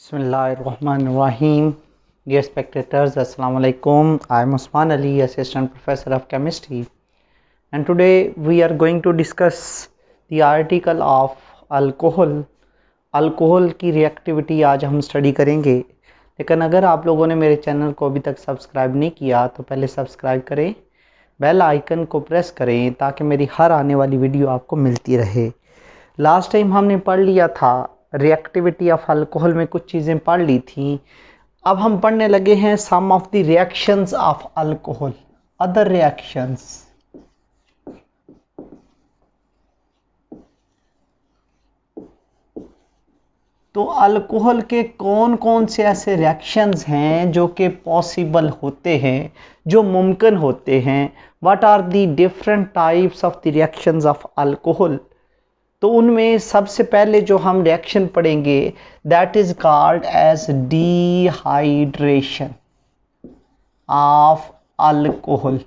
Bismillahirrahmanirrahim. Dear spectators, Assalamu alaikum. I am Usman Ali, Assistant Professor of Chemistry, and today we are going to discuss the article of alcohol. Alcohol की reactivity आज हम study करेंगे, लेकिन अगर आप लोगों ने मेरे चैनल को अभी तक सब्सक्राइब नहीं किया तो पहले सब्सक्राइब करें, बेल आइकन को प्रेस करें ताकि मेरी हर आने वाली वीडियो आपको मिलती रहे। लास्ट टाइम हमने पढ़ लिया था रिएक्टिविटी ऑफ अल्कोहल में कुछ चीज़ें पढ़ ली थी। अब हम पढ़ने लगे हैं some of the reactions of alcohol, other reactions. तो अल्कोहल के कौन कौन से ऐसे रिएक्शंस हैं जो कि पॉसिबल होते हैं, जो मुमकिन होते हैं। What are the different types of the reactions of alcohol. तो उनमें सबसे पहले जो हम रिएक्शन पढ़ेंगे that is called as dehydration of alcohol.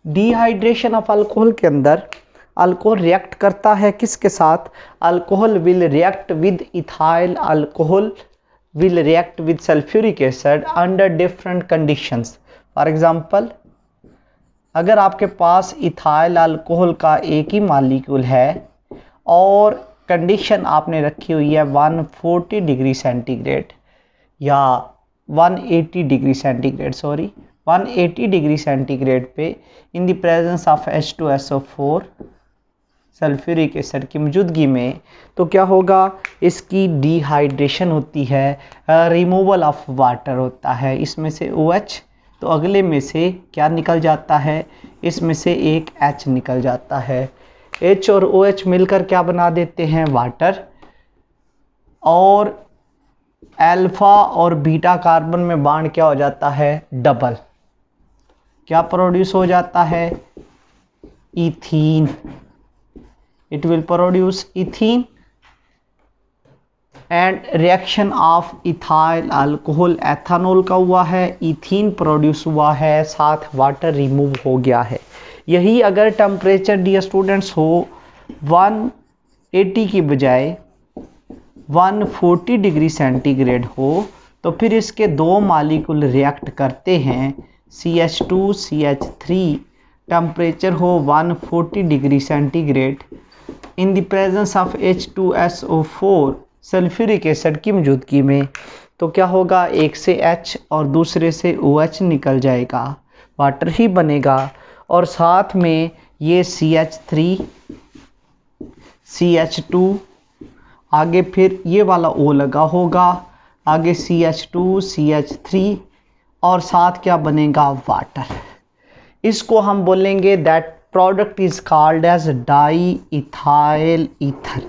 Dehydration of alcohol के अंदर अल्कोहल रिएक्ट करता है किसके साथ? Alcohol will react with ethyl alcohol will react with sulphuric acid under different conditions. For example, अगर आपके पास इथाइल अल्कोहल का एक ही मॉलिक्यूल है और कंडीशन आपने रखी हुई है 140 डिग्री सेंटीग्रेड या 180 डिग्री सेंटीग्रेड 180 डिग्री सेंटीग्रेड पे in the presence of H2SO4 sulphuric acid की मौजूदगी में, तो क्या होगा? इसकी डिहाइड्रेशन होती है, रिमूवल ऑफ वाटर होता है। इसमें से OH, तो अगले में से क्या निकल जाता है? इसमें से एक H निकल जाता है। H और OH मिलकर क्या बना देते हैं? वाटर। और अल्फा और बीटा कार्बन में बॉन्ड क्या हो जाता है? डबल। क्या प्रोड्यूस हो जाता है? Ethene. It will produce ethene. And reaction of ethyl alcohol, ethanol का हुआ है, इथीन प्रोड्यूस हुआ है, साथ वाटर रिमूव हो गया है। यही अगर टेम्परेचर डियर स्टूडेंट्स हो 180 की बजाय 140 डिग्री सेंटीग्रेड हो, तो फिर इसके दो मॉलिक्यूल रिएक्ट करते हैं। CH2 CH3 टेम्परेचर हो 140 degree centigrade in the presence of H2SO4 sulphuric acid की मौजूदगी में, तो क्या होगा? एक से H और दूसरे से OH निकल जाएगा, वाटर ही बनेगा। और साथ में ये CH3 CH2, आगे फिर ये वाला O लगा होगा, आगे CH2 CH3 और साथ क्या बनेगा? वाटर। इसको हम बोलेंगे that product is called as di ethyl ether.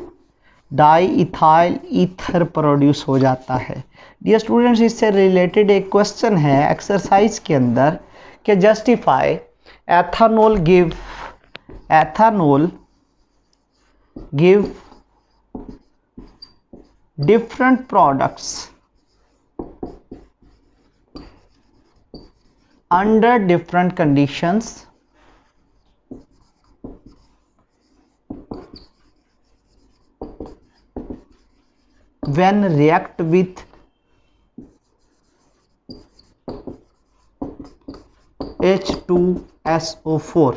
Di ethyl ether produce हो जाता है। डियर स्टूडेंट्स, इससे रिलेटेड एक क्वेश्चन है एक्सरसाइज के अंदर कि justify ethanol give different products under different conditions when react with H2SO4।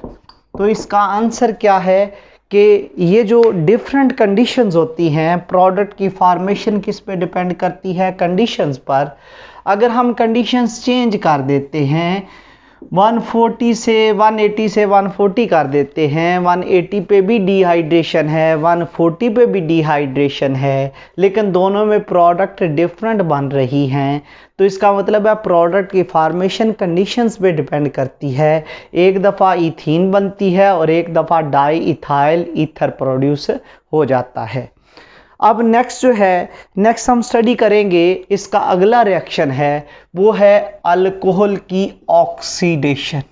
तो इसका आंसर क्या है कि ये जो डिफरेंट कंडीशंस होती हैं, प्रोडक्ट की फॉर्मेशन किस पे डिपेंड करती है? कंडीशंस पर। अगर हम कंडीशंस चेंज कर देते हैं, 140 से 180 से 140 कर देते हैं, 180 पे भी डिहाइड्रेशन है, 140 पे भी डिहाइड्रेशन है, लेकिन दोनों में प्रोडक्ट डिफरेंट बन रही हैं, तो इसका मतलब है प्रोडक्ट की फॉर्मेशन कंडीशंस पे डिपेंड करती है। एक दफ़ा इथीन बनती है और एक दफ़ा डाई इथाइल ईथर प्रोड्यूस हो जाता है। अब नेक्स्ट हम स्टडी करेंगे, इसका अगला रिएक्शन है वो है अल्कोहल की ऑक्सीडेशन।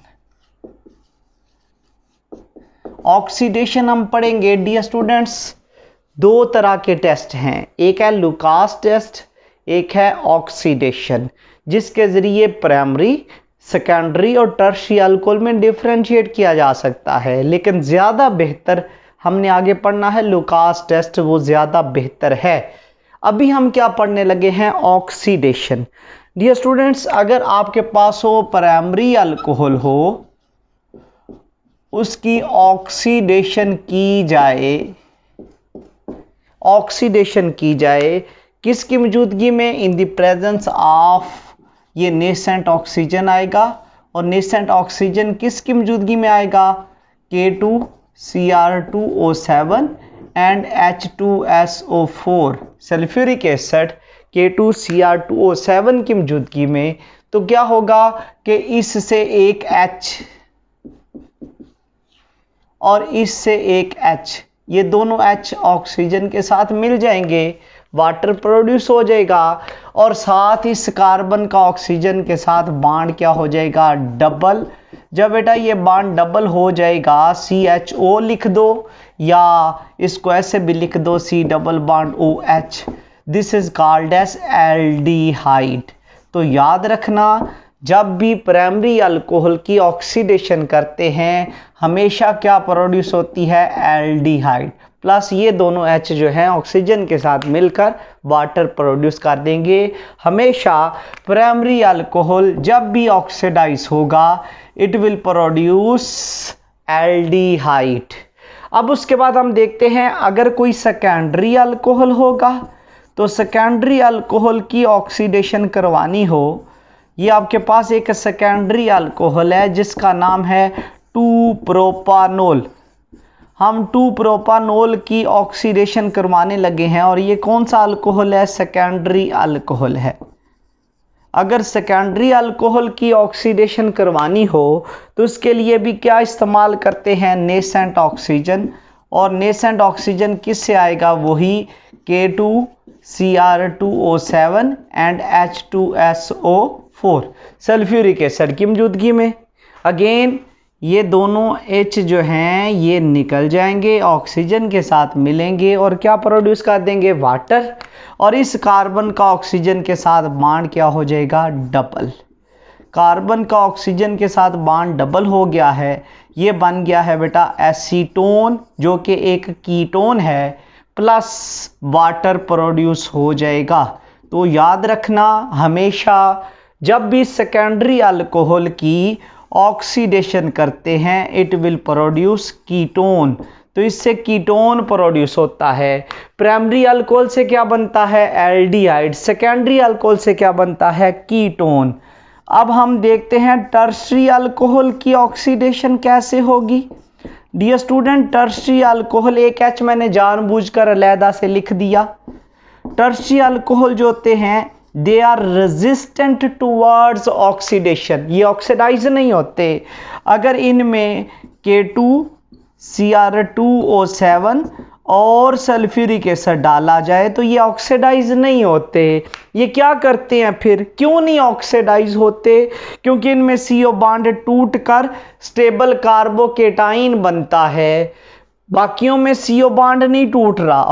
ऑक्सीडेशन हम पढ़ेंगे डियर स्टूडेंट्स, दो तरह के टेस्ट हैं, एक है लुकास टेस्ट, एक है ऑक्सीडेशन, जिसके जरिए प्राइमरी, सेकेंडरी और टर्शियरी अल्कोहल में डिफरेंशिएट किया जा सकता है। लेकिन ज़्यादा बेहतर हमने आगे पढ़ना है लुकास टेस्ट, वो ज़्यादा बेहतर है। अभी हम क्या पढ़ने लगे हैं, ऑक्सीडेशन। डियर स्टूडेंट्स, अगर आपके पास हो प्राइमरी अल्कोहल हो, उसकी ऑक्सीडेशन की जाए किसकी मौजूदगी में, इन द प्रेजेंस ऑफ, ये नेसेंट ऑक्सीजन आएगा, और नेसेंट ऑक्सीजन किसकी मौजूदगी में आएगा, K2Cr2O7 and H2SO4 sulphuric acid K2Cr2O7 की मौजूदगी में। तो क्या होगा कि इससे एक H और इससे एक H, ये दोनों H ऑक्सीजन के साथ मिल जाएंगे, वाटर प्रोड्यूस हो जाएगा, और साथ इस कार्बन का ऑक्सीजन के साथ बॉन्ड क्या हो जाएगा, डबल। जब बेटा ये बॉन्ड डबल हो जाएगा, CHO लिख दो या इसको ऐसे भी लिख दो, C double bond OH, this is called as aldehyde. तो याद रखना, जब भी प्राइमरी अल्कोहल की ऑक्सीडेशन करते हैं हमेशा क्या प्रोड्यूस होती है, एल्डिहाइड, प्लस ये दोनों H जो है ऑक्सीजन के साथ मिलकर वाटर प्रोड्यूस कर देंगे। हमेशा प्राइमरी अल्कोहल जब भी ऑक्सीडाइज होगा इट विल प्रोड्यूस एल्डिहाइड। अब उसके बाद हम देखते हैं अगर कोई सेकेंडरी अल्कोहल होगा, तो सेकेंडरी अल्कोहल की ऑक्सीडेशन करवानी हो, ये आपके पास एक सेकेंडरी अल्कोहल है जिसका नाम है 2-प्रोपानोल। हम 2-प्रोपानोल की ऑक्सीडेशन करवाने लगे हैं, और ये कौन सा अल्कोहल है, सेकेंडरी अल्कोहल है। अगर सेकेंडरी अल्कोहल की ऑक्सीडेशन करवानी हो तो उसके लिए भी क्या इस्तेमाल करते हैं, नेसेंट ऑक्सीजन, और नेसेंट ऑक्सीजन किससे आएगा, वही K2Cr2O7 and H2SO4 sulphuric acid की मौजूदगी में। अगेन ये दोनों H जो हैं ये निकल जाएंगे, ऑक्सीजन के साथ मिलेंगे और क्या प्रोड्यूस कर देंगे, वाटर, और इस कार्बन का ऑक्सीजन के साथ बॉन्ड क्या हो जाएगा, डबल। कार्बन का ऑक्सीजन के साथ बॉन्ड डबल हो गया है, ये बन गया है बेटा एसीटोन, जो कि एक कीटोन है, प्लस वाटर प्रोड्यूस हो जाएगा। तो याद रखना, हमेशा जब भी सेकेंडरी अल्कोहल की ऑक्सीडेशन करते हैं इट विल प्रोड्यूस कीटोन, तो इससे कीटोन प्रोड्यूस होता है। प्राइमरी अल्कोहल से क्या बनता है, एल्डिहाइड, सेकेंडरी अल्कोहल से क्या बनता है, कीटोन। अब हम देखते हैं टर्शरी अल्कोहल की ऑक्सीडेशन कैसे होगी। डियर स्टूडेंट, टर्शरी अल्कोहल एक H मैंने जानबूझकर अलहदा से लिख दिया। टर्शरी अल्कोहल जो होते हैं they are resistant towards oxidation, ये ऑक्सीडाइज नहीं होते। अगर इनमें K2Cr2O7 और सल्फ्यूरिक एसिड डाला जाए तो ये ऑक्सीडाइज नहीं होते। ये क्या करते हैं फिर, क्यों नहीं ऑक्सीडाइज होते, क्योंकि इनमें CO बॉन्ड टूटकर स्टेबल कार्बोकेटाइन बनता है, बाकियों में CO बॉन्ड नहीं टूट रहा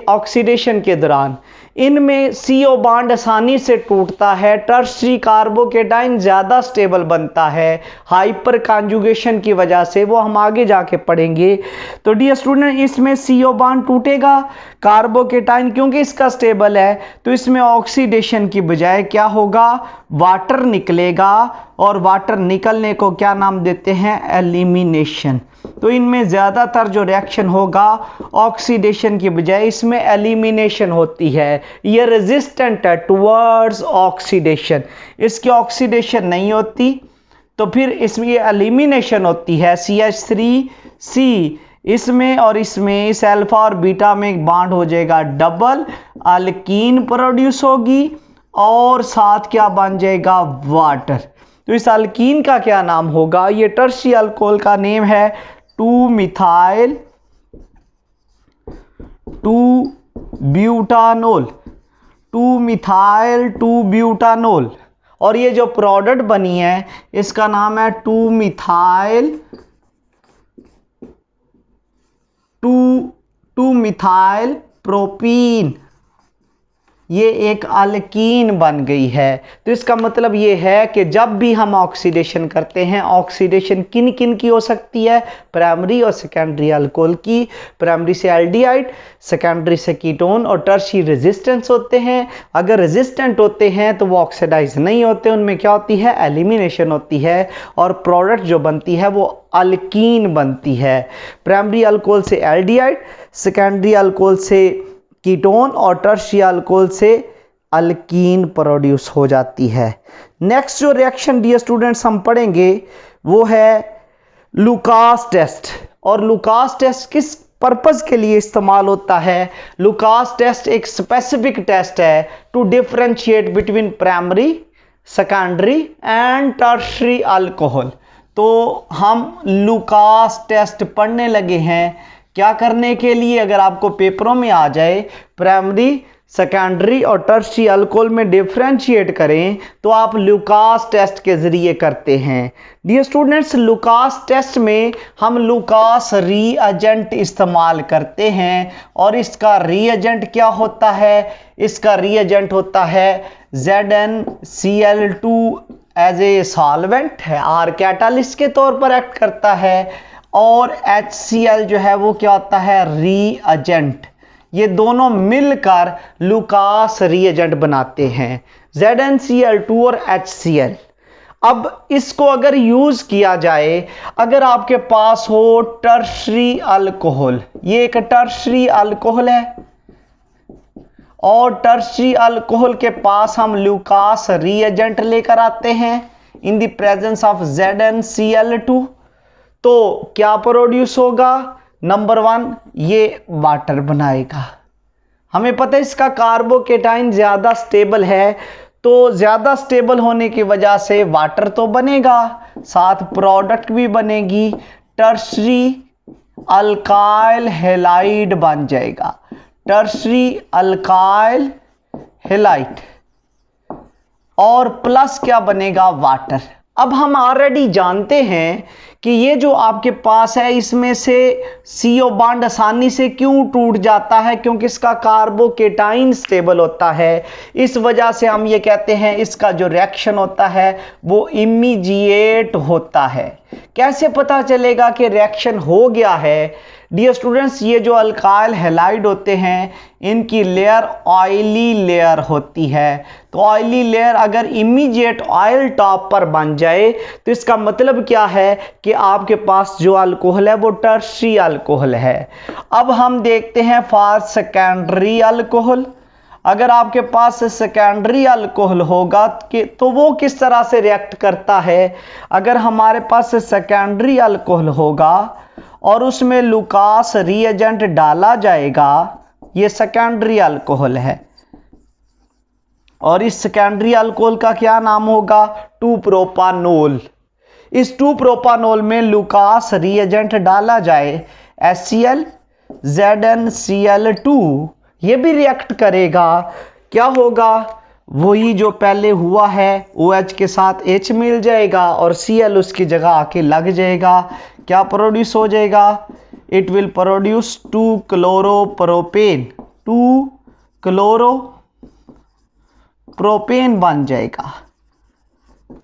ऑक्सीडेशन के दौरान, इनमें CO बॉन्ड आसानी से टूटता है, टर्शरी कार्बोकेटाइन ज़्यादा स्टेबल बनता है हाइपर कॉन्जुगेशन की वजह से, वो हम आगे जाके पढ़ेंगे। तो डियर स्टूडेंट, इसमें CO बॉन्ड टूटेगा, कार्बोकेटाइन क्योंकि इसका स्टेबल है तो इसमें ऑक्सीडेशन की बजाय क्या होगा, वाटर निकलेगा, और वाटर निकलने को क्या नाम देते हैं, एलिमिनेशन। तो इनमें ज़्यादातर जो रिएक्शन होगा ऑक्सीडेशन की बजाय इसमें एलिमिनेशन होती है, ये रेजिस्टेंट है टुवर्ड्स ऑक्सीडेशन, इसकी ऑक्सीडेशन नहीं होती, तो फिर इसमें ये एलिमिनेशन होती है। CH3C इसमें और इसमें, इस अल्फा और बीटा में एक बॉन्ड हो जाएगा डबल, अल्कीन प्रोड्यूस होगी और साथ क्या बन जाएगा, वाटर। तो इस अल्कीन का क्या नाम होगा, ये टर्शरी अल्कोहल का नेम है 2-मिथाइल 2-ब्यूटानोल, और ये जो प्रोडक्ट बनी है इसका नाम है 2-मिथाइल प्रोपीन। ये एक अल्कीन बन गई है। तो इसका मतलब ये है कि जब भी हम ऑक्सीडेशन करते हैं, ऑक्सीडेशन किन किन की हो सकती है, प्राइमरी और सेकेंडरी अल्कोहल की। प्राइमरी से एल्डिहाइड, सेकेंडरी से कीटोन और टर्शियरी रेजिस्टेंस होते हैं। अगर रेजिस्टेंट होते हैं तो वो ऑक्सीडाइज नहीं होते, उनमें क्या होती है, एलिमिनेशन होती है और प्रोडक्ट जो बनती है वो अल्कीन बनती है। प्राइमरी अल्कोहल से एल्डिहाइड, सेकेंडरी अल्कोहल से कीटोन और टर्शियरी अल्कोहल से अल्कीन प्रोड्यूस हो जाती है। नेक्स्ट जो रिएक्शन डियर स्टूडेंट्स हम पढ़ेंगे वो है लुकास टेस्ट। और लुकास टेस्ट किस पर्पस के लिए इस्तेमाल होता है? लुकास टेस्ट एक स्पेसिफिक टेस्ट है to differentiate between primary, secondary and tertiary alcohol. तो हम लुकास टेस्ट पढ़ने लगे हैं क्या करने के लिए? अगर आपको पेपरों में आ जाए प्राइमरी, सेकेंडरी और टर्शियरी अल्कोहल में डिफरेंशिएट करें तो आप लुकास टेस्ट के जरिए करते हैं। डियर स्टूडेंट्स, लुकास टेस्ट में हम लुकास रीएजेंट इस्तेमाल करते हैं और इसका रीएजेंट क्या होता है? इसका रीएजेंट होता है ZnCl2 एज ए सॉल्वेंट है, आर कैटालिस्ट के तौर पर एक्ट करता है, और HCl जो है वो क्या होता है, रीएजेंट। ये दोनों मिलकर लुकास रीएजेंट बनाते हैं, ZnCl2 और HCl। अब इसको अगर यूज किया जाए, अगर आपके पास हो टर्शियरी अल्कोहल, ये एक टर्शियरी अल्कोहल है और टर्शियरी अल्कोहल के पास हम लुकास रीएजेंट लेकर आते हैं in the presence of ZnCl2, तो क्या प्रोड्यूस होगा? नंबर 1, ये वाटर बनाएगा। हमें पता है इसका कार्बोकेटाइन ज्यादा स्टेबल है, तो ज्यादा स्टेबल होने की वजह से वाटर तो बनेगा, साथ प्रोडक्ट भी बनेगी, टर्शियरी अल्काइल हैलाइड बन जाएगा, टर्शियरी अल्काइल हैलाइड, और प्लस क्या बनेगा, वाटर। अब हम ऑलरेडी जानते हैं कि ये जो आपके पास है इसमें से CO बॉन्ड आसानी से क्यों टूट जाता है? क्योंकि इसका कार्बोकेटाइन स्टेबल होता है। इस वजह से हम ये कहते हैं इसका जो रिएक्शन होता है वो इमीडिएट होता है। कैसे पता चलेगा कि रिएक्शन हो गया है? डियर स्टूडेंट्स, ये जो अल्काइल हैलाइड होते हैं इनकी लेयर ऑयली लेयर होती है। तो ऑयली लेयर अगर इमीडिएट ऑयल टॉप पर बन जाए तो इसका मतलब क्या है कि आपके पास जो अल्कोहल है वो टर्शियरी अल्कोहल है। अब हम देखते हैं फॉर सेकेंडरी अल्कोहल। अगर आपके पास सेकेंडरी अल्कोहल होगा तो वो किस तरह से रिएक्ट करता है? अगर हमारे पास सेकेंडरी अल्कोहल होगा और उसमें लुकास रीएजेंट डाला जाएगा, ये सेकेंडरी अल्कोहल है, और इस सेकेंडरी अल्कोहल का क्या नाम होगा? 2-प्रोपानोल। इस 2-प्रोपानोल में लुकास रीएजेंट डाला जाए, HCl, ZnCl2, ये भी रिएक्ट करेगा। क्या होगा? वही जो पहले हुआ है, OH के साथ H मिल जाएगा और Cl उसकी जगह आके लग जाएगा। क्या प्रोड्यूस हो जाएगा? इट विल प्रोड्यूस 2-क्लोरोप्रोपेन, 2-क्लोरोप्रोपेन बन जाएगा।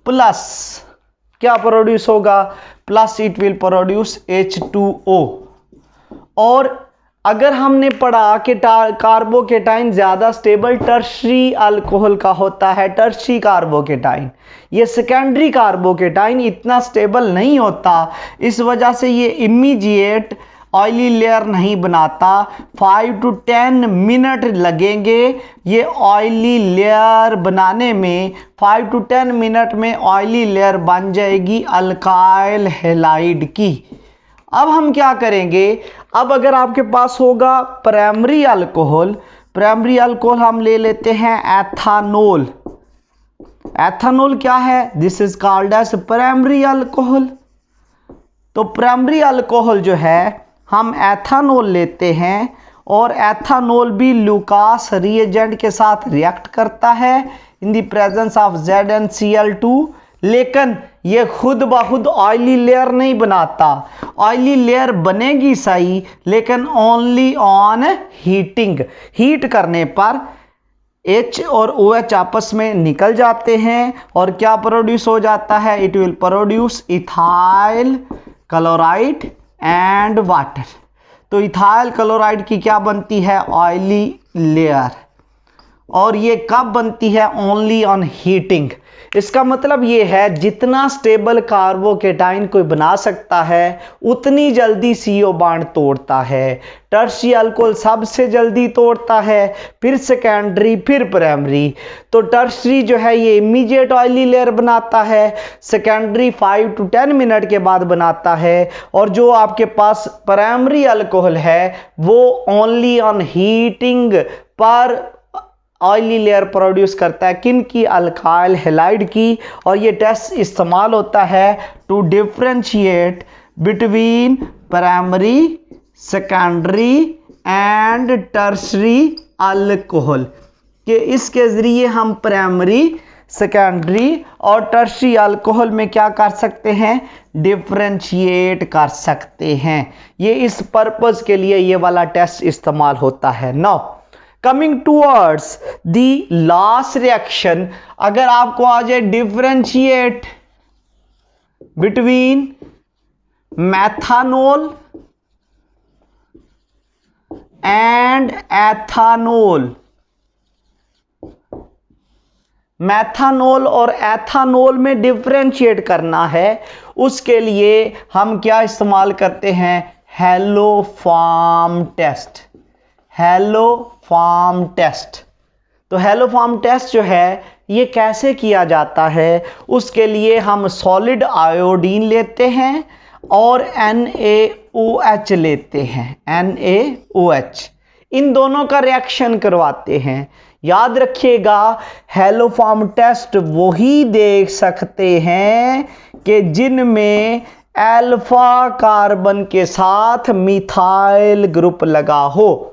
प्लस क्या प्रोड्यूस होगा? Plus it will produce H2O। और अगर हमने पढ़ा कि कार्बोकेटाइन ज्यादा स्टेबल टर्शियरी अल्कोहल का होता है, टर्शियरी कार्बोकेटाइन, ये सेकेंडरी कार्बोकेटाइन इतना स्टेबल नहीं होता, इस वजह से ये इमीडिएट ऑयली लेयर नहीं बनाता। 5 to 10 मिनट लगेंगे ये ऑयली लेयर बनाने में। 5 to 10 मिनट में ऑयली लेयर बन जाएगी अल्काइल हैलाइड की। अब हम क्या करेंगे? अब अगर आपके पास होगा प्राइमरी अल्कोहल, प्राइमरी अल्कोहल हम ले लेते हैं एथानोल। एथानोल क्या है? This is called as primary alcohol. तो प्राइमरी अल्कोहल जो है हम एथानोल लेते हैं और एथानोल भी लुकास रीएजेंट के साथ रिएक्ट करता है in the presence of ZnCl2, लेकिन ये खुद ब खुद ऑयली लेयर नहीं बनाता। ऑयली लेयर बनेगी सही, लेकिन ओनली ऑन हीटिंग, हीट करने पर H और OH आपस में निकल जाते हैं और क्या प्रोड्यूस हो जाता है, it will produce ethyl chloride and water. तो इथाइल क्लोराइड की क्या बनती है, ऑयली लेयर, और ये कब बनती है, ओनली ऑन हीटिंग। इसका मतलब ये है जितना स्टेबल कार्बोकेटाइन कोई बना सकता है उतनी जल्दी CO बांड तोड़ता है। टर्शियरी अल्कोहल सबसे जल्दी तोड़ता है, फिर सेकेंडरी, फिर प्राइमरी। तो टर्शियरी जो है ये इमीडिएट ऑयली लेयर बनाता है, सेकेंडरी 5 to 10 मिनट के बाद बनाता है, और जो आपके पास प्राइमरी अल्कोहल है वो ओनली ऑन हीटिंग पर ऑयली लेयर प्रोड्यूस करता है। किन की, अल्काइल हैलाइड की। और ये टेस्ट इस्तेमाल होता है to differentiate between primary, secondary and tertiary alcohol, कि इसके जरिए हम प्राइमरी, सेकेंडरी और टर्शियरी अल्कोहल में क्या कर सकते हैं, डिफरेंशिएट कर सकते हैं। ये इस पर्पस के लिए ये वाला टेस्ट इस्तेमाल होता है। Now coming towards the last reaction, अगर आपको आ जाए differentiate between methanol and ethanol, methanol और एथानोल में डिफरेंशिएट करना है, उसके लिए हम क्या इस्तेमाल करते हैं, हेलोफॉर्म टेस्ट। Haloform test. तो हेलोफॉर्म टेस्ट जो है ये कैसे किया जाता है, उसके लिए हम सॉलिड आयोडीन लेते हैं और NaOH लेते हैं, NaOH, इन दोनों का रिएक्शन करवाते हैं। याद रखिएगा हेलोफॉर्म टेस्ट वही देख सकते हैं कि जिनमें अल्फा कार्बन के साथ मिथाइल ग्रुप लगा हो।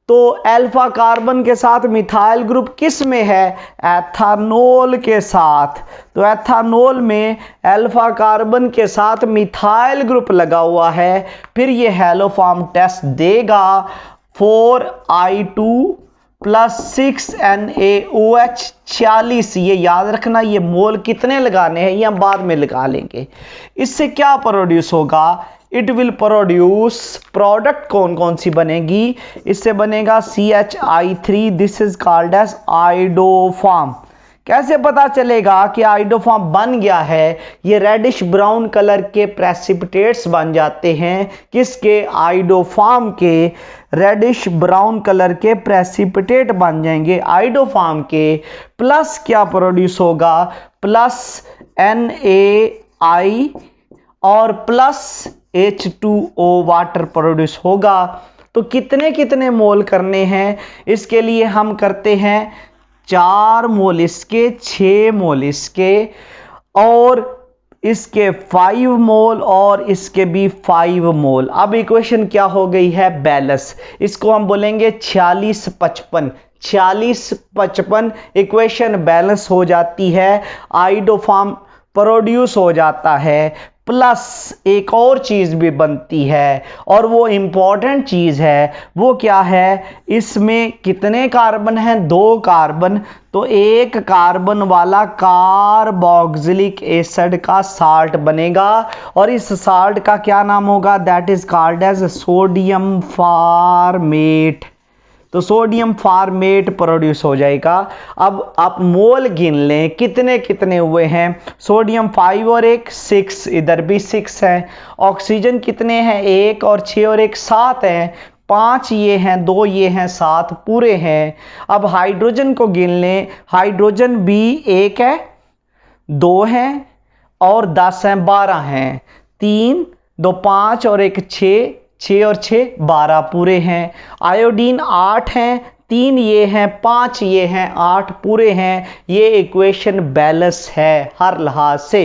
तो अल्फा कार्बन के साथ मिथाइल ग्रुप किस में है, एथानोल के साथ। तो एथानोल में अल्फा कार्बन के साथ मिथाइल ग्रुप लगा हुआ है, फिर ये हेलोफॉर्म टेस्ट देगा 4I2 + 6 NaOH 46। ये याद रखना, ये मोल कितने लगाने हैं ये हम बाद में लगा लेंगे। इससे क्या प्रोड्यूस होगा, इट विल प्रोड्यूस, प्रोडक्ट कौन कौन सी बनेगी, इससे बनेगा CH3, this is called as iodoform. कैसे पता चलेगा कि आइडोफॉर्म बन गया है, ये रेडिश ब्राउन कलर के प्रेसिपिटेट्स बन जाते हैं, किसके, आइडोफॉर्म के रेडिश ब्राउन कलर के प्रेसिपिटेट बन जाएंगे आइडोफॉर्म के। प्लस क्या प्रोड्यूस होगा, प्लस NaI और प्लस H2O वाटर प्रोड्यूस होगा। तो कितने कितने मोल करने हैं, इसके लिए हम करते हैं 4 मोल इसके, 6 मोल इसके, और इसके 5 मोल और इसके भी 5 मोल। अब इक्वेशन क्या हो गई है, बैलेंस। इसको हम बोलेंगे 46-55, 46-55 इक्वेशन बैलेंस हो जाती है, आइडोफॉर्म प्रोड्यूस हो जाता है। प्लस एक और चीज भी बनती है, और वो इंपॉर्टेंट चीज है, वो क्या है, इसमें कितने कार्बन हैं, 2 कार्बन। तो एक कार्बन वाला कार्बोक्सिलिक एसिड का साल्ट बनेगा, और इस साल्ट का क्या नाम होगा, that is called as sodium formate. तो सोडियम फॉर्मेट प्रोड्यूस हो जाएगा। अब आप मोल गिन लें कितने कितने हुए हैं, सोडियम 5 और 1 6, इधर भी 6 है। ऑक्सीजन कितने हैं, 1 और 6 और 1 7 हैं, 5 ये हैं, 2 ये हैं, 7 पूरे हैं। अब हाइड्रोजन को गिन लें, हाइड्रोजन भी 1 है, 2 है और 10 हैं, 12 हैं, 3 2 5 और 1 6, 6 और 6 12 पूरे हैं। आयोडीन 8 हैं, 3 ये हैं, 5 ये हैं, 8 पूरे हैं। ये इक्वेशन बैलेंस है हर लिहाज से।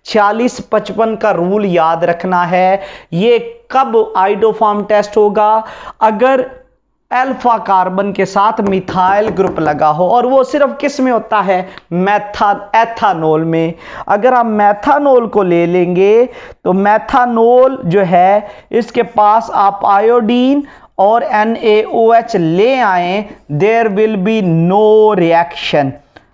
46-55 का रूल याद रखना है। ये कब आइडोफॉर्म टेस्ट होगा, अगर अल्फा कार्बन के साथ मिथाइल ग्रुप लगा हो, और वो सिर्फ किस में होता है, एथानोल में। अगर हम मेथानोल को ले लेंगे तो मेथानोल जो है इसके पास आप आयोडीन और NaOH ले आए, there will be no reaction,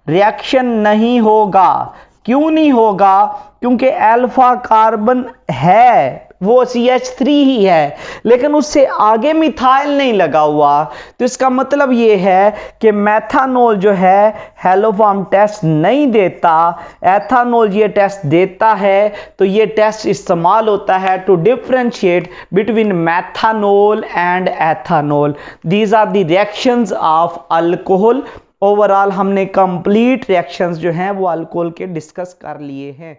reaction नहीं होगा। क्यों नहीं होगा, क्योंकि अल्फा कार्बन है वो CH3 ही है, लेकिन उससे आगे मिथाइल नहीं लगा हुआ। तो इसका मतलब ये है कि मेथानोल जो है हेलोफॉर्म टेस्ट नहीं देता, एथानोल ये टेस्ट देता है। तो ये टेस्ट इस्तेमाल होता है to differentiate between methanol and ethanol. These are the reactions of alcohol. Overall हमने कंप्लीट रिएक्शंस जो हैं वो अल्कोहल के डिस्कस कर लिए हैं।